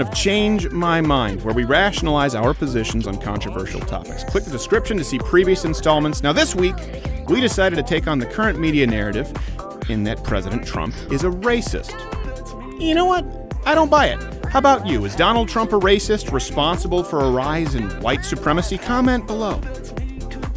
of Change My Mind, where we rationalize our positions on controversial topics. Click the description to see previous installments. Now this week, we decided to take on the current media narrative in that President Trump is a racist. You know what? I don't buy it. How about you? Is Donald Trump a racist responsible for a rise in white supremacy? Comment below.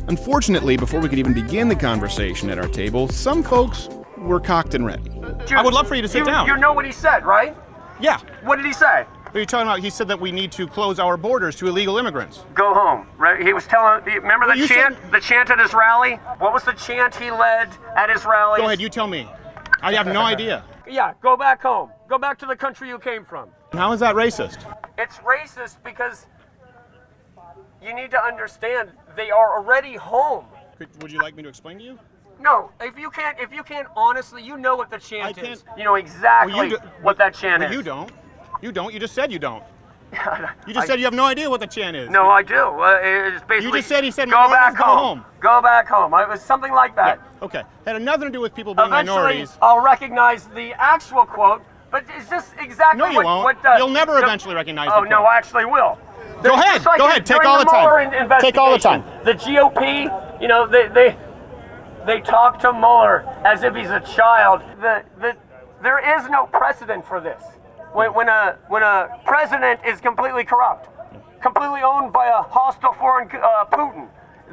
Unfortunately, before we could even begin the conversation at our table, some folks were cocked and ready. I would love for you to sit down. You know what he said, right? Yeah. What did he say? What are you talking about? He said that we need to close our borders to illegal immigrants. Go home, right? He was telling, remember the chant? The chant at his rally? What was the chant he led at his rally? Go ahead, you tell me. I have no idea. Yeah, go back home. Go back to the country you came from. How is that racist? It's racist because you need to understand they are already home. Would you like me to explain to you? No, if you can't honestly, you know what the chant is. You know exactly what that chant is. You don't. You don't. You just said you don't. You just said you have no idea what the chant is. No, I do. It's basically. You just said he said go back home. Go back home. It was something like that. Yeah, okay. Had nothing to do with people being minorities. I'll recognize the actual quote, but it's just exactly no, you won't. You'll never eventually recognize the quote. Oh, no, I actually will. Go ahead. Go ahead. Take all the time. Take all the time. The GOP, you know, they talk to Mueller as if he's a child. There is no precedent for this. When a president is completely corrupt, completely owned by a hostile foreign Putin,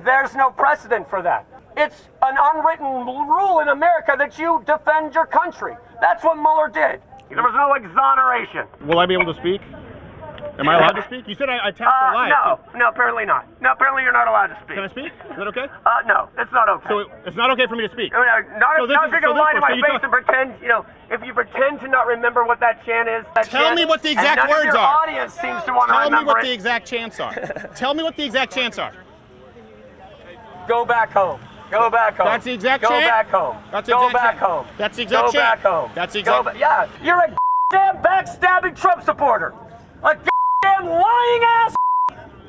there's no precedent for that. It's an unwritten rule in America that you defend your country. That's what Mueller did. There was no exoneration. Will I be able to speak? Am I allowed to speak? You said I tapped the light. No, apparently not. No, apparently you're not allowed to speak. Can I speak? Is that okay? No, it's not okay. So it's not okay for me to speak? Not if you're going to lie to my face and pretend, you know, if you pretend to not remember what that chant is. Tell me what the exact words are. Your audience seems to want to remember. Tell me what the exact chants are. Tell me what the exact chants are. Go back home. Go back home. That's the exact chant? Go back home. That's the Go exact back chant. home. That's the exact chant. Go back home. That's the exact. Yeah, you're a damn backstabbing Trump supporter. A damn lying ass.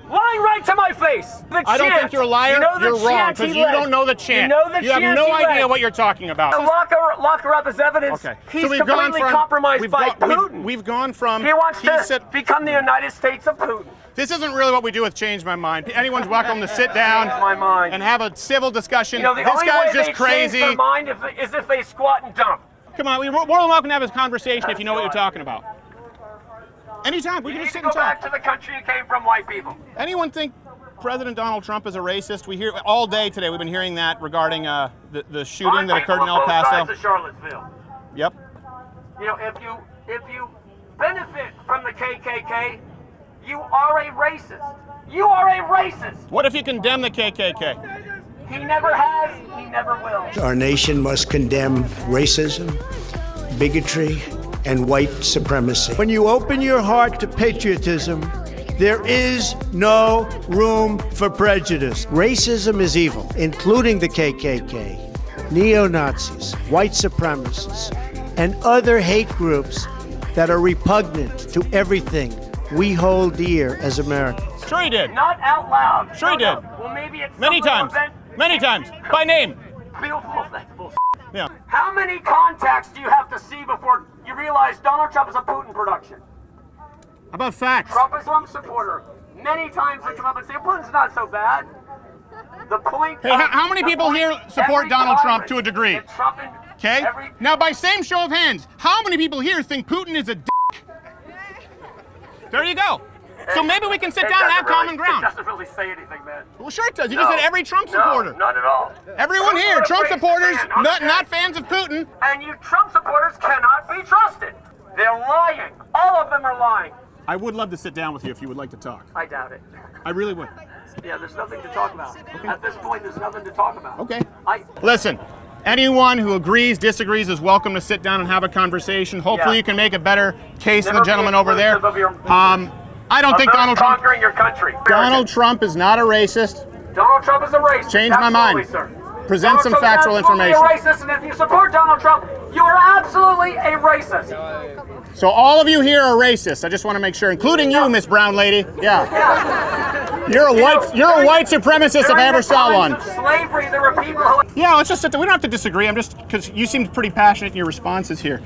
Lying right to my face. I don't think you're a liar. You're wrong because you don't know the chant. You have no idea what you're talking about. Lock her up as evidence. Okay. He's completely compromised by Putin. We've gone from. He wants to become the United States of Putin. This isn't really what we do with Change My Mind. Anyone's welcome to sit down and have a civil discussion. You know, this guy's just crazy. Change their mind is if they squat and dump. Come on, we're more than welcome to have this conversation if you know what you're talking about. Anytime, we can just sit and talk. Go back to the country you came from, white people. Anyone think President Donald Trump is a racist? We hear all day today. We've been hearing that regarding the shooting that occurred in El Paso. Both sides of Charlottesville. Yep. You know, if you benefit from the KKK, you are a racist. You are a racist. What if you condemn the KKK? He never has. He never will. Our nation must condemn racism, bigotry, and white supremacy. When you open your heart to patriotism, there is no room for prejudice. Racism is evil, including the KKK, neo-Nazis, white supremacists, and other hate groups that are repugnant to everything we hold dear as Americans. Sure he did. Not out loud. Sure he did. Well, maybe it's many times. Many times. By name. Yeah. How many contacts do you have to see before you realize Donald Trump is a Putin production? How about facts? Trump is one supporter. Many times they come up and say, Putin's not so bad. The point. Hey, how many people here support Donald Trump to a degree? Okay? Now, by same show of hands, how many people here think Putin is a dick? There you go. So maybe we can sit down and have common ground. It doesn't really say anything, man. Well, sure it does. You just said every Trump supporter. No, not at all. Everyone here, Trump supporters, not fans of Putin. And you Trump supporters cannot be trusted. They're lying. All of them are lying. I would love to sit down with you if you would like to talk. I doubt it. I really would. Yeah, there's nothing to talk about. Okay. At this point, there's nothing to talk about. Okay. Listen, anyone who agrees, disagrees is welcome to sit down and have a conversation. Hopefully you can make a better case than the gentleman over there. I don't think Donald Trump. Conquering your country. Donald Trump is not a racist. Donald Trump is a racist. Change my mind. Sir. Present some factual information. You're a racist, and if you support Donald Trump, you are absolutely a racist. So all of you here are racist. I just want to make sure, including you, Miss Brown Lady. Yeah. You're a white supremacist if I ever saw one. Slavery, there were people who... Yeah, let's just sit there. We don't have to disagree. I'm just, because you seemed pretty passionate in your responses here.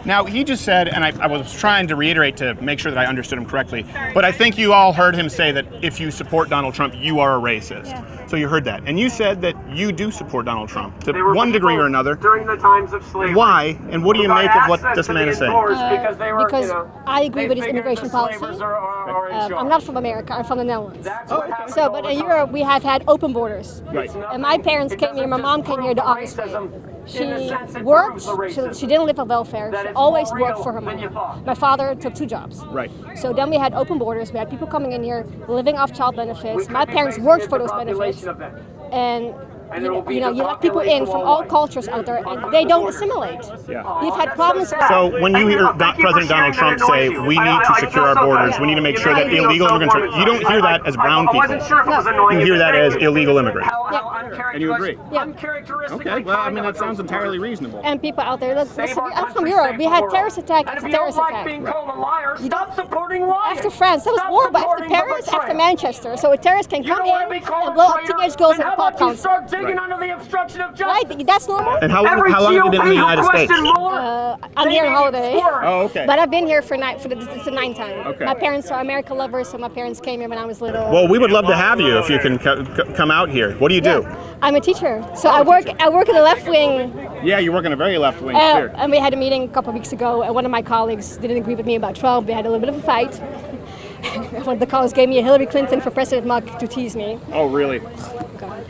Now, he just said, and I was trying to reiterate to make sure that I understood him correctly, but I think you all heard him say that if you support Donald Trump, you are a racist. Yeah. So you heard that. And you said that you do support Donald Trump to They were one degree or another. during the times of slavery. Why? And what do you Got make of what access this to man the is saying? indoors because they were, because I agree they with his figured immigration the policy. slavers are in charge. I'm not from America. I'm from the Netherlands. That's what happens So, all but the in time. Europe, we have had open borders. Right. And my parents came here. My mom came here the honest way. She worked. She didn't live on welfare. She always worked for her money. My father took 2 jobs. Right. So then we had open borders. We had people coming in here living off child benefits. My parents worked for those benefits. And you let people in from all cultures out there, and they don't assimilate. Yeah. We've had problems. So when you hear President Donald Trump say, we need to secure our borders, we need to make sure that illegal immigrants are, you don't hear that as brown people. You hear that as illegal immigrants. And you agree? Yeah. Okay, well, I mean, that sounds entirely reasonable. And people out there, look, listen, I'm from Europe. We had terrorist attack after terrorist attack. Stop supporting liars. After France, that was horrible. After Paris, after Manchester. So a terrorist can come in and blow up teenage girls in a pop concert. Under the obstruction of justice. Right, that's normal. And how long have you been in the United States? I'm here on holiday. Oh, okay. But I've been here for it's the 9th time. Okay. My parents are America lovers, so my parents came here when I was little. Well, we would love to have you if you can come out here. What do you do? I'm a teacher, so I work in the left wing. Yeah, you work in a very left wing sphere. And we had a meeting a couple of weeks ago, and one of my colleagues didn't agree with me about Trump. We had a little bit of a fight. One of the colleagues gave me a Hillary Clinton for President mug to tease me. Oh, really? God.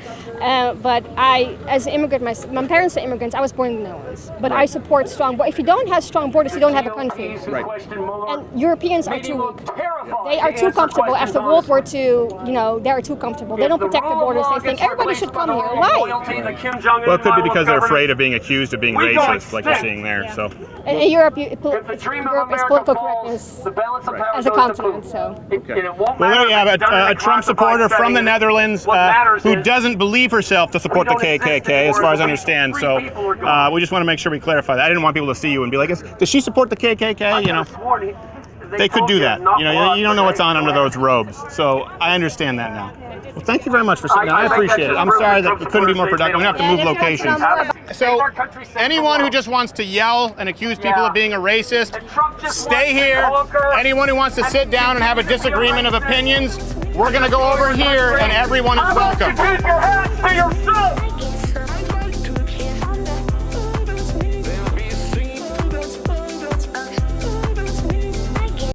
But I, as an immigrant, my parents are immigrants. I was born in the Netherlands. But I support strong borders. If you don't have strong borders, you don't have a country. Right. And Europeans are too weak. They are too comfortable. After World War II, they are too comfortable. They don't protect the borders. They think everybody should come here. Why? Well, it could be because they're afraid of being accused of being racist, like you're seeing there. Yeah. So. In Europe, Europe is political correctness as a continent. So. Okay. Well, there you have it. A Trump supporter from the Netherlands who doesn't believe herself to support the KKK, as far as I understand. So we just want to make sure we clarify that. I didn't want people to see you and be like, does she support the KKK? They could do that. You don't know what's on under those robes. So I understand that now. Well, thank you very much for sitting down. I appreciate it. I'm sorry that we couldn't be more productive. We're going to have to move locations. So anyone who just wants to yell and accuse people of being a racist, stay here. Anyone who wants to sit down and have a disagreement of opinions, we're going to go over here and everyone is welcome. Keep your hands to yourself.